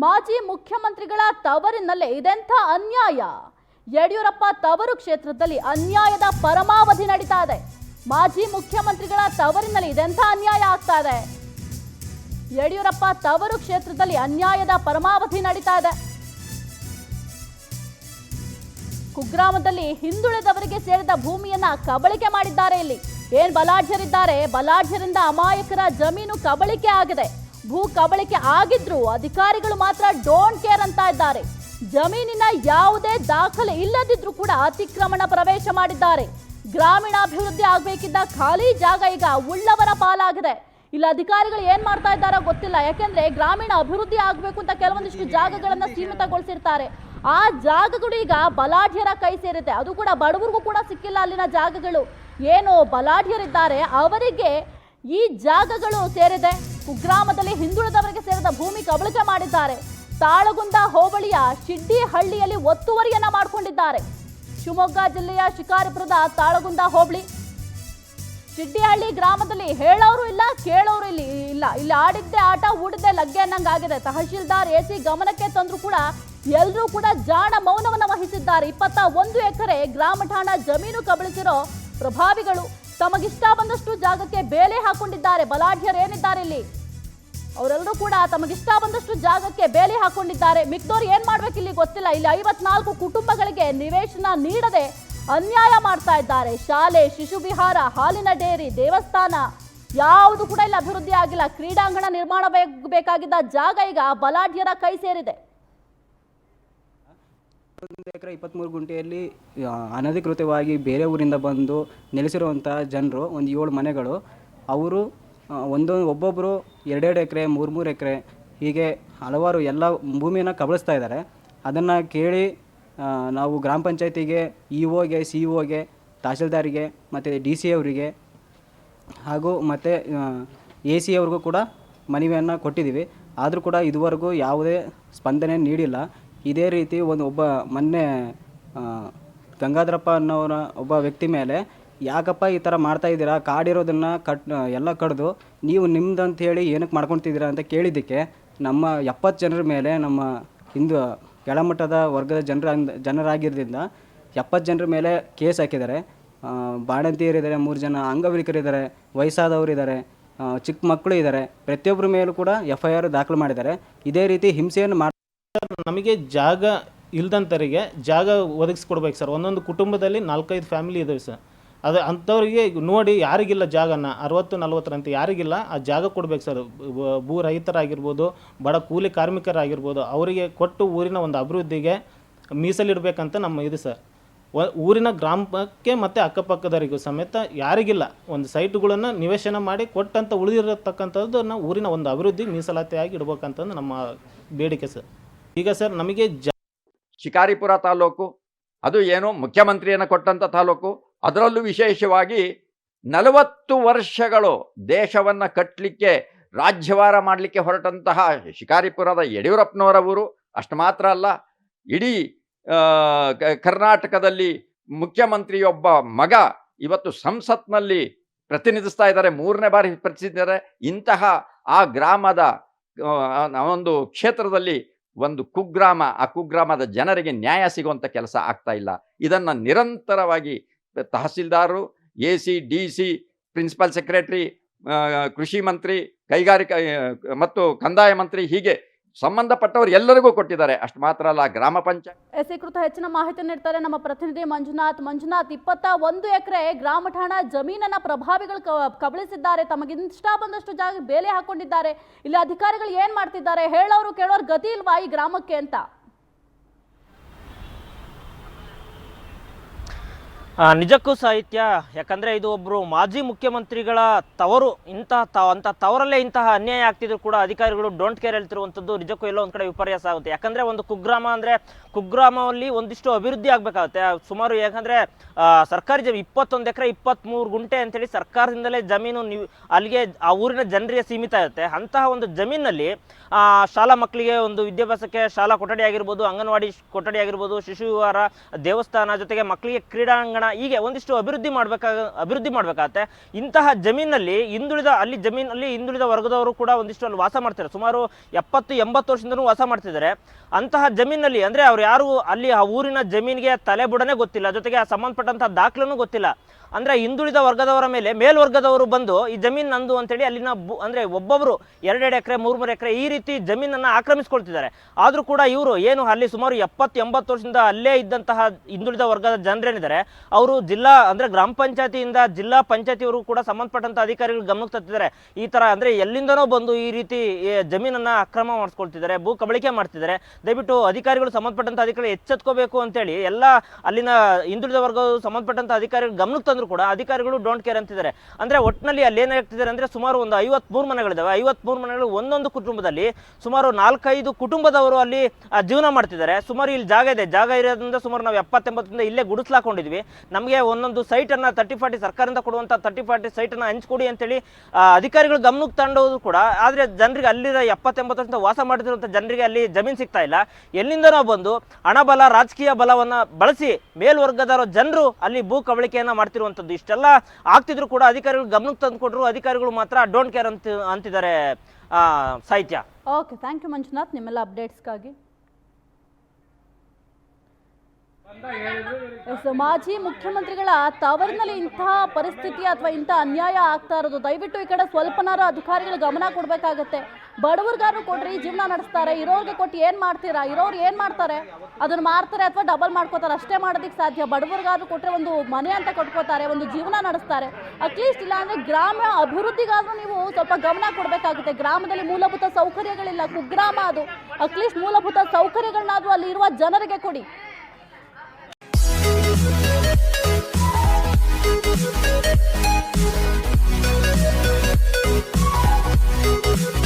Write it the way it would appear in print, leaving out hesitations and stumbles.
ಮಾಜಿ ಮುಖ್ಯಮಂತ್ರಿಗಳ ತವರಿನಲ್ಲೇ ಇದೆಂಥ ಅನ್ಯಾಯ. ಯಡಿಯೂರಪ್ಪ ತವರು ಕ್ಷೇತ್ರದಲ್ಲಿ ಅನ್ಯಾಯದ ಪರಮಾವಧಿ ನಡೀತಾ ಇದೆ. ಮಾಜಿ ಮುಖ್ಯಮಂತ್ರಿಗಳ ತವರಿನಲ್ಲಿ ಇದೆಂಥ ಅನ್ಯಾಯ ಆಗ್ತಾ ಇದೆ. ಯಡಿಯೂರಪ್ಪ ತವರು ಕ್ಷೇತ್ರದಲ್ಲಿ ಅನ್ಯಾಯದ ಪರಮಾವಧಿ ನಡೀತಾ ಇದೆ. ಕುಗ್ರಾಮದಲ್ಲಿ ಹಿಂದುಳಿದವರಿಗೆ ಸೇರಿದ ಭೂಮಿಯನ್ನ ಕಬಳಿಕೆ ಮಾಡಿದ್ದಾರೆ. ಇಲ್ಲಿ ಏನ್ ಬಲಾಢ್ಯರಿದ್ದಾರೆ, ಬಲಾಢ್ಯರಿಂದ ಅಮಾಯಕರ ಜಮೀನು ಕಬಳಿಕೆ ಆಗಿದೆ. ಭೂ ಕಬಳಿಕೆ ಆಗಿದ್ರು ಅಧಿಕಾರಿಗಳು ಮಾತ್ರ ಡೋಂಟ್ ಕೇರ್ ಅಂತ ಇದ್ದಾರೆ. ಜಮೀನಿನ ಯಾವುದೇ ದಾಖಲೆ ಇಲ್ಲದಿದ್ರು ಕೂಡ ಅತಿಕ್ರಮಣ ಪ್ರವೇಶ ಮಾಡಿದ್ದಾರೆ. ಗ್ರಾಮೀಣಾಭಿವೃದ್ಧಿ ಆಗಬೇಕಿದ್ದ ಖಾಲಿ ಜಾಗ ಈಗ ಉಳ್ಳವರ ಪಾಲಾಗಿದೆ. ಇಲ್ಲಿ ಅಧಿಕಾರಿಗಳು ಏನ್ ಮಾಡ್ತಾ ಇದ್ದಾರೋ ಗೊತ್ತಿಲ್ಲ. ಯಾಕೆಂದ್ರೆ ಗ್ರಾಮೀಣ ಅಭಿವೃದ್ಧಿ ಆಗಬೇಕು ಅಂತ ಕೆಲವೊಂದಿಷ್ಟು ಜಾಗಗಳನ್ನ ಸೀಮಿತಗೊಳಿಸಿರ್ತಾರೆ. ಆ ಜಾಗಗಳು ಈಗ ಬಲಾಢ್ಯರ ಕೈ ಸೇರುತ್ತೆ. ಅದು ಕೂಡ ಬಡವರಿಗೂ ಕೂಡ ಸಿಕ್ಕಿಲ್ಲ ಅಲ್ಲಿನ ಜಾಗಗಳು. ಏನು ಬಲಾಢ್ಯರಿದ್ದಾರೆ ಅವರಿಗೆ ಈ ಜಾಗಗಳು ಸೇರಿದೆ. ಕುಗ್ರಾಮದಲ್ಲಿ ಹಿಂದುಳಿದವರಿಗೆ ಸೇರಿದ ಭೂಮಿ ಕಬಳಿಕೆ ಮಾಡಿದ್ದಾರೆ. ತಾಳಗುಂದ ಹೋಬಳಿಯ ಶಿಡ್ಡಿಹಳ್ಳಿಯಲ್ಲಿ ಒತ್ತುವರಿಯನ್ನ ಮಾಡಿಕೊಂಡಿದ್ದಾರೆ. ಶಿವಮೊಗ್ಗ ಜಿಲ್ಲೆಯ ಶಿಕಾರಿಪುರದ ತಾಳಗುಂದ ಹೋಬಳಿ ಶಿಡ್ಡಿಹಳ್ಳಿ ಗ್ರಾಮದಲ್ಲಿ ಹೇಳೋರು ಇಲ್ಲ, ಕೇಳೋರು ಇಲ್ಲ. ಇಲ್ಲಿ ಆಡಿದ್ದೆ ಆಟ, ಊಡಿದ್ದೆ ಲಗ್ಗೆ ಅನ್ನಂಗಾಗಿದೆ. ತಹಶೀಲ್ದಾರ್ ಎಸಿ ಗಮನಕ್ಕೆ ತಂದ್ರು ಕೂಡ ಎಲ್ಲರೂ ಕೂಡ ಜಾಣ ಮೌನವನ್ನು ವಹಿಸಿದ್ದಾರೆ. 21 ಎಕರೆ ಗ್ರಾಮ ಠಾಣಾ ಜಮೀನು ಕಬಳಿಸಿರೋ ಪ್ರಭಾವಿಗಳು ತಮಗಿಷ್ಟ ಬಂದಷ್ಟು ಜಾಗಕ್ಕೆ ಬೇಲೆ ಹಾಕೊಂಡಿದ್ದಾರೆ. ಬಲಾಢ್ಯರು ಏನಿದ್ದಾರೆ ಇಲ್ಲಿ ಅವರೆಲ್ಲರೂ ಕೂಡ ತಮಗಿಷ್ಟ ಬಂದಷ್ಟು ಜಾಗಕ್ಕೆ ಬೇಲಿ ಹಾಕೊಂಡಿದ್ದಾರೆ. ಮಿಕ್ದೋರು ಏನ್ ಮಾಡ್ಬೇಕು ಇಲ್ಲಿ ಗೊತ್ತಿಲ್ಲ. ಇಲ್ಲಿ 54 ಕುಟುಂಬಗಳಿಗೆ ನಿವೇಶನ ನೀಡದೆ ಅನ್ಯಾಯ ಮಾಡ್ತಾ ಇದ್ದಾರೆ. ಶಾಲೆ, ಶಿಶು ವಿಹಾರ, ಹಾಲಿನ ಡೇರಿ, ದೇವಸ್ಥಾನ ಯಾವುದು ಕೂಡ ಇಲ್ಲಿ ಅಭಿವೃದ್ಧಿ ಆಗಿಲ್ಲ. ಕ್ರೀಡಾಂಗಣ ನಿರ್ಮಾಣ ಬೇಕಾಗಿದ್ದ ಜಾಗ ಈಗ ಬಲಾಢ್ಯರ ಕೈ ಸೇರಿದೆ. 1 ಎಕರೆ 23 ಗುಂಟೆಯಲ್ಲಿ ಅನಧಿಕೃತವಾಗಿ ಬೇರೆ ಊರಿಂದ ಬಂದು ನೆಲೆಸಿರುವಂಥ ಜನರು ಒಂದು 7 ಮನೆಗಳು. ಅವರು ಒಬ್ಬೊಬ್ಬರು 2 ಎಕರೆ 3 ಎಕರೆ ಹೀಗೆ ಹಲವಾರು ಎಲ್ಲ ಭೂಮಿಯನ್ನು ಕಬಳಿಸ್ತಾ ಇದ್ದಾರೆ. ಅದನ್ನು ಕೇಳಿ ನಾವು ಗ್ರಾಮ ಪಂಚಾಯತಿಗೆ, ಇಒಗೆ, ಸಿಇಒಗೆ, ತಹಶೀಲ್ದಾರಿಗೆ ಮತ್ತು ಡಿ ಸಿ ಅವರಿಗೆ ಹಾಗೂ ಮತ್ತು ಎ ಸಿ ಅವ್ರಿಗೂ ಕೂಡ ಮನವಿಯನ್ನು ಕೊಟ್ಟಿದ್ದೀವಿ. ಆದರೂ ಕೂಡ ಇದುವರೆಗೂ ಯಾವುದೇ ಸ್ಪಂದನೆ ನೀಡಿಲ್ಲ. ಇದೇ ರೀತಿ ಮೊನ್ನೆ ಗಂಗಾಧರಪ್ಪ ಅನ್ನೋರ ಒಬ್ಬ ವ್ಯಕ್ತಿ ಮೇಲೆ ಯಾಕಪ್ಪ ಈ ಥರ ಮಾಡ್ತಾಯಿದ್ದೀರಾ, ಕಾಡಿರೋದನ್ನು ಎಲ್ಲ ಕಡಿದು ನೀವು ನಿಮ್ದು ಹೇಳಿ ಏನಕ್ಕೆ ಮಾಡ್ಕೊತಿದ್ದೀರಾ ಅಂತ ಕೇಳಿದ್ದಕ್ಕೆ ನಮ್ಮ 70 ಜನರ ಮೇಲೆ ನಮ್ಮ ಹಿಂದೂ ಕೆಳಮಟ್ಟದ ವರ್ಗದ ಜನರಾಗಿರೋದ್ರಿಂದ 70 ಜನರ ಮೇಲೆ ಕೇಸ್ ಹಾಕಿದ್ದಾರೆ. ಬಾಣಂತಿಯರಿದ್ದಾರೆ, 3 ಜನ ಅಂಗವಿಕಲರಿದ್ದಾರೆ, ವಯಸ್ಸಾದವರಿದ್ದಾರೆ, ಚಿಕ್ಕ ಮಕ್ಕಳು ಇದ್ದಾರೆ. ಪ್ರತಿಯೊಬ್ಬರ ಮೇಲೂ ಕೂಡ FIR ದಾಖಲು ಮಾಡಿದ್ದಾರೆ. ಇದೇ ರೀತಿ ಹಿಂಸೆಯನ್ನು ನಮಗೆ ಜಾಗ ಇಲ್ದಂಥವರಿಗೆ ಜಾಗ ಒದಗಿಸ್ಕೊಡ್ಬೇಕು ಸರ್. ಒಂದೊಂದು ಕುಟುಂಬದಲ್ಲಿ 4-5 ಫ್ಯಾಮಿಲಿ ಇದ್ದಾವೆ ಸರ್. ಅದು ಅಂಥವ್ರಿಗೆ ನೋಡಿ ಯಾರಿಗಿಲ್ಲ ಜಾಗನ 60-40 ಅಂತ ಯಾರಿಗಿಲ್ಲ ಆ ಜಾಗ ಕೊಡ್ಬೇಕು ಸರ್. ಭೂ ರೈತರಾಗಿರ್ಬೋದು, ಬಡ ಕೂಲಿ ಕಾರ್ಮಿಕರಾಗಿರ್ಬೋದು, ಅವರಿಗೆ ಕೊಟ್ಟು ಊರಿನ ಒಂದು ಅಭಿವೃದ್ಧಿಗೆ ಮೀಸಲಿಡಬೇಕಂತ ನಮ್ಮ ಇದು ಸರ್. ಊರಿನ ಗ್ರಾಮಕ್ಕೆ ಮತ್ತು ಅಕ್ಕಪಕ್ಕದವರಿಗೂ ಸಮೇತ ಯಾರಿಗಿಲ್ಲ ಒಂದು ಸೈಟ್ಗಳನ್ನು ನಿವೇಶನ ಮಾಡಿ ಕೊಟ್ಟಂತ ಉಳಿದಿರತಕ್ಕಂಥದ್ದನ್ನು ಊರಿನ ಒಂದು ಅಭಿವೃದ್ಧಿ ಮೀಸಲಾತಿಯಾಗಿ ಇಡಬೇಕಂತಂದು ನಮ್ಮ ಬೇಡಿಕೆ ಸರ್. ಈಗ ಸರ್ ನಮಗೆ ಶಿಕಾರಿಪುರ ತಾಲೂಕು ಅದು ಏನು ಮುಖ್ಯಮಂತ್ರಿಯನ್ನು ಕೊಟ್ಟಂಥ ತಾಲೂಕು. ಅದರಲ್ಲೂ ವಿಶೇಷವಾಗಿ 40 ವರ್ಷಗಳು ದೇಶವನ್ನು ಕಟ್ಟಲಿಕ್ಕೆ, ರಾಜ್ಯಭಾರ ಮಾಡಲಿಕ್ಕೆ ಹೊರಟಂತಹ ಶಿಕಾರಿಪುರದ ಯಡಿಯೂರಪ್ಪನವರ ಊರು. ಅಷ್ಟು ಮಾತ್ರ ಅಲ್ಲ, ಇಡೀ ಕರ್ನಾಟಕದಲ್ಲಿ ಮುಖ್ಯಮಂತ್ರಿಯೊಬ್ಬ ಮಗ ಇವತ್ತು ಸಂಸತ್ನಲ್ಲಿ ಪ್ರತಿನಿಧಿಸ್ತಾ ಇದ್ದಾರೆ, 3ನೇ ಬಾರಿ ಪ್ರತಿನಿಧಿಸಿದ್ದಾರೆ. ಇಂತಹ ಆ ಗ್ರಾಮದ ಒಂದು ಕ್ಷೇತ್ರದಲ್ಲಿ ಒಂದು ಕುಗ್ರಾಮ, ಆ ಕುಗ್ರಾಮದ ಜನರಿಗೆ ನ್ಯಾಯ ಸಿಗುವಂಥ ಕೆಲಸ ಆಗ್ತಾ ಇಲ್ಲ. ಇದನ್ನು ನಿರಂತರವಾಗಿ ತಹಸೀಲ್ದಾರರು, AC, DC, ಪ್ರಿನ್ಸಿಪಲ್ ಸೆಕ್ರೆಟರಿ, ಕೃಷಿ ಮಂತ್ರಿ, ಕೈಗಾರಿಕಾ ಮತ್ತು ಕಂದಾಯ ಮಂತ್ರಿ, ಹೀಗೆ ಸಂಬಂಧಪಟ್ಟವರು ಎಲ್ಲರಿಗೂ ಕೊಟ್ಟಿದ್ದಾರೆ. ಅಷ್ಟು ಮಾತ್ರ ಅಲ್ಲ, ಗ್ರಾಮ ಪಂಚಾಯತ್ ಎಸಿ ಕುರಿತು ಹೆಚ್ಚಿನ ಮಾಹಿತಿ ನೀಡ್ತಾರೆ ನಮ್ಮ ಪ್ರತಿನಿಧಿ ಮಂಜುನಾಥ್. 21 ಎಕರೆ ಗ್ರಾಮ ಠಾಣಾ ಜಮೀನನ್ನ ಪ್ರಭಾವಿಗಳು ಕಬಳಿಸಿದ್ದಾರೆ. ತಮಗಿಷ್ಟ ಬಂದಷ್ಟು ಜಾಗ ಬೇಲೆ ಹಾಕೊಂಡಿದ್ದಾರೆ. ಇಲ್ಲಿ ಅಧಿಕಾರಿಗಳು ಏನ್ ಮಾಡ್ತಿದ್ದಾರೆ, ಹೇಳೋರು ಕೇಳೋರು ಗತಿ ಇಲ್ವಾ ಈ ಗ್ರಾಮಕ್ಕೆ ಅಂತ? ನಿಜಕ್ಕೂ ಸಾಹಿತ್ಯ. ಯಾಕಂದರೆ ಇದು ಒಬ್ಬರು ಮಾಜಿ ಮುಖ್ಯಮಂತ್ರಿಗಳ ತವರು. ಅಂಥ ತವರಲ್ಲೇ ಇಂತಹ ಅನ್ಯಾಯ ಆಗ್ತಿದ್ರು ಕೂಡ ಅಧಿಕಾರಿಗಳು ಡೋಂಟ್ ಕೇರ್ ಹೇಳ್ತಿರುವಂಥದ್ದು ನಿಜಕ್ಕೂ ಎಲ್ಲೋ ಒಂದು ಕಡೆ ವಿಪರ್ಯಾಸ ಆಗುತ್ತೆ. ಯಾಕಂದರೆ ಒಂದು ಕುಗ್ರಾಮ ಅಂದರೆ ಕುಗ್ರಾಮದಲ್ಲಿ ಒಂದಿಷ್ಟು ಅಭಿವೃದ್ಧಿ ಆಗಬೇಕಾಗುತ್ತೆ. ಸುಮಾರು ಯಾಕಂದರೆ ಸರ್ಕಾರಿ ಜಮೀನು 21 ಎಕರೆ 23 ಗುಂಟೆ ಅಂತೇಳಿ ಸರ್ಕಾರದಿಂದಲೇ ಜಮೀನು ಅಲ್ಲಿಗೆ ಆ ಊರಿನ ಜನರಿಗೆ ಸೀಮಿತ ಇರುತ್ತೆ. ಅಂತಹ ಒಂದು ಜಮೀನಲ್ಲಿ ಶಾಲಾ ಮಕ್ಕಳಿಗೆ ಒಂದು ವಿದ್ಯಾಭ್ಯಾಸಕ್ಕೆ ಶಾಲಾ ಕೊಠಡಿ ಆಗಿರ್ಬೋದು, ಅಂಗನವಾಡಿ ಕೊಠಡಿ ಆಗಿರ್ಬೋದು, ಶಿಶು ವಿಹಾರ, ದೇವಸ್ಥಾನ, ಜೊತೆಗೆ ಮಕ್ಕಳಿಗೆ ಕ್ರೀಡಾಂಗಣ ನಿರ್ಮಾಣ ಹೀಗೆ ಒಂದಿಷ್ಟು ಅಭಿವೃದ್ಧಿ ಮಾಡಬೇಕಾಗತ್ತೆ. ಇಂತಹ ಜಮೀನಲ್ಲಿ ಹಿಂದುಳಿದ ವರ್ಗದವರು ಕೂಡ ಒಂದಿಷ್ಟು ಅಲ್ಲಿ ವಾಸ ಮಾಡ್ತಾರೆ. ಸುಮಾರು 70-80 ವರ್ಷದಿಂದನೂ ವಾಸ ಮಾಡ್ತಿದ್ದಾರೆ. ಅಂತಹ ಜಮೀನಲ್ಲಿ ಅಂದರೆ ಅವ್ರು ಯಾರು ಅಲ್ಲಿ ಆ ಊರಿನ ಜಮೀನಿಗೆ ತಲೆಬುಡನೇ ಗೊತ್ತಿಲ್ಲ, ಜೊತೆಗೆ ಆ ಸಂಬಂಧಪಟ್ಟಂತಹ ದಾಖಲೆನೂ ಗೊತ್ತಿಲ್ಲ. ಅಂದರೆ ಹಿಂದುಳಿದ ವರ್ಗದವರ ಮೇಲೆ ಮೇಲ್ವರ್ಗದವರು ಬಂದು ಈ ಜಮೀನು ನಂದು ಅಂತೇಳಿ ಅಲ್ಲಿನ ಅಂದರೆ ಒಬ್ಬೊಬ್ಬರು 2-2 ಎಕರೆ 3-3 ಎಕರೆ ಈ ರೀತಿ ಜಮೀನನ್ನು ಆಕ್ರಮಿಸ್ಕೊಳ್ತಿದ್ದಾರೆ. ಆದರೂ ಕೂಡ ಇವರು ಏನು ಅಲ್ಲಿ ಸುಮಾರು 70-80 ವರ್ಷದಿಂದ ಅಲ್ಲೇ ಇದ್ದಂತಹ ಹಿಂದುಳಿದ ವರ್ಗದ ಜನರೇನಿದ್ದಾರೆ ಅವರು ಗ್ರಾಮ ಪಂಚಾಯತಿಯಿಂದ ಜಿಲ್ಲಾ ಪಂಚಾಯತಿಯವರು ಕೂಡ ಸಂಬಂಧಪಟ್ಟಂಥ ಅಧಿಕಾರಿಗಳು ಗಮನಕ್ಕೆ ತರ್ತಿದ್ದಾರೆ. ಈ ಥರ ಅಂದರೆ ಎಲ್ಲಿಂದನೋ ಬಂದು ಈ ರೀತಿ ಜಮೀನನ್ನು ಅಕ್ರಮ ಮಾಡಿಸ್ಕೊಳ್ತಿದ್ದಾರೆ, ಭೂ ಕಬಳಿಕೆ ಮಾಡ್ತಿದ್ದಾರೆ. ದಯವಿಟ್ಟು ಅಧಿಕಾರಿಗಳು ಸಂಬಂಧಪಟ್ಟಂಥ ಅಧಿಕಾರಿಗಳು ಎಚ್ಚೆತ್ಕೋಬೇಕು ಅಂತೇಳಿ ಎಲ್ಲ ಅಲ್ಲಿನ ಹಿಂದುಳಿದ ವರ್ಗದ ಸಂಬಂಧಪಟ್ಟಂಥ ಅಧಿಕಾರಿಗಳು ಗಮನಕ್ಕೆ ತಂದ್ರು ಕೂಡ ಅಧಿಕಾರಿಗಳು ಡೋಂಟ್ ಕೇರ್ ಅಂತಿದ್ದಾರೆ. ಅಂದ್ರೆ ಒಟ್ಟಿನಲ್ಲಿ ಅಲ್ಲಿ ಏನಾಗ್ತಿದ್ದಾರೆ ಅಂದ್ರೆ ಸುಮಾರು ಒಂದು 53 ಮನೆಗಳಿದಾವೆ. 53 ಮನೆಗಳು ಒಂದೊಂದು ಕುಟುಂಬದಲ್ಲಿ ಸುಮಾರು 4-5 ಕುಟುಂಬದವರು ಅಲ್ಲಿ ಜೀವನ ಮಾಡ್ತಿದ್ದಾರೆ. ಸುಮಾರು ಇಲ್ಲಿ ಜಾಗ ಇರೋದ್ರಿಂದ ಸುಮಾರು ನಾವು 70-80 ಇಲ್ಲೇ ಗುಡಿಸ್ಲಾಕೊಂಡಿದ್ವಿ. ನಮಗೆ ಒಂದೊಂದು ಸೈಟನ್ನು 30-40 ಸರ್ಕಾರದಿಂದ ಕೊಡುವಂಥ 30-40 ಸೈಟನ್ನು ಹಂಚ್ಕೊಡಿ ಅಂತೇಳಿ ಅಧಿಕಾರಿಗಳು ಗಮನಕ್ಕೆ ತಂಡೋದು ಕೂಡ. ಆದರೆ ಜನರಿಗೆ ಅಲ್ಲಿರೋ 70-80 ವರ್ಷದಿಂದ ವಾಸ ಮಾಡ್ತಿರುವಂಥ ಜನರಿಗೆ ಅಲ್ಲಿ ಜಮೀನು ಸಿಗ್ತಾ ಇಲ್ಲ. ಎಲ್ಲಿಂದನೋ ಬಂದು ಹಣಬಲ ರಾಜಕೀಯ ಬಲವನ್ನು ಬಳಸಿ ಮೇಲ್ವರ್ಗದವರ ಜನರು ಅಲ್ಲಿ ಭೂ ಕಬಳಿಕೆಯನ್ನು ಮಾಡ್ತಿರುವಂಥದ್ದು. ಇಷ್ಟೆಲ್ಲ ಆಗ್ತಿದ್ರು ಕೂಡ ಅಧಿಕಾರಿಗಳು ಗಮನಕ್ಕೆ ತಂದುಕೊಟ್ರು. ಅಧಿಕಾರಿಗಳು ಮಾತ್ರ ಡೋಂಟ್ ಕೇರ್ ಅಂತಿದ್ದಾರೆ ಸಾಹಿತ್ಯ. ಓಕೆ, ಥ್ಯಾಂಕ್ ಯು ಮಂಜುನಾಥ್ ನಿಮ್ಮೆಲ್ಲ ಅಪ್ಡೇಟ್ಸ್ಗಾಗಿ. ಮಾಜಿ ಮುಖ್ಯಮಂತ್ರಿಗಳ ತವರಿನಲ್ಲಿ ಇಂತಹ ಪರಿಸ್ಥಿತಿ ಅಥವಾ ಇಂತಹ ಅನ್ಯಾಯ ಆಗ್ತಾ ಇರೋದು ದಯವಿಟ್ಟು ಈ ಕಡೆ ಸ್ವಲ್ಪನಾರು ಅಧಿಕಾರಿಗಳು ಗಮನ ಕೊಡಬೇಕಾಗತ್ತೆ. ಬಡವರಿಗಾರು ಕೊಡ್ರಿ, ಜೀವನ ನಡೆಸ್ತಾರೆ. ಇರೋರಿಗೆ ಕೊಟ್ಟು ಏನು ಮಾಡ್ತೀರಾ? ಇರೋರು ಏನು ಮಾಡ್ತಾರೆ? ಅದನ್ನು ಮಾರ್ತಾರೆ ಅಥವಾ ಡಬಲ್ ಮಾಡ್ಕೋತಾರೆ, ಅಷ್ಟೇ ಮಾಡೋದಕ್ಕೆ ಸಾಧ್ಯ. ಬಡವರಿಗಾರು ಕೊಟ್ಟರೆ ಒಂದು ಮನೆ ಅಂತ ಕಟ್ಕೋತಾರೆ, ಒಂದು ಜೀವನ ನಡೆಸ್ತಾರೆ. ಅಟ್ಲೀಸ್ಟ್ ಇಲ್ಲ ಅಂದರೆ ಗ್ರಾಮ ಅಭಿವೃದ್ಧಿಗಾದ್ರೂ ನೀವು ಸ್ವಲ್ಪ ಗಮನ ಕೊಡಬೇಕಾಗುತ್ತೆ. ಗ್ರಾಮದಲ್ಲಿ ಮೂಲಭೂತ ಸೌಕರ್ಯಗಳಿಲ್ಲ, ಕುಗ್ರಾಮ ಅದು. ಅಟ್ಲೀಸ್ಟ್ ಮೂಲಭೂತ ಸೌಕರ್ಯಗಳನ್ನಾದರೂ ಅಲ್ಲಿ ಇರುವ ಜನರಿಗೆ ಕೊಡಿ. We'll be right back.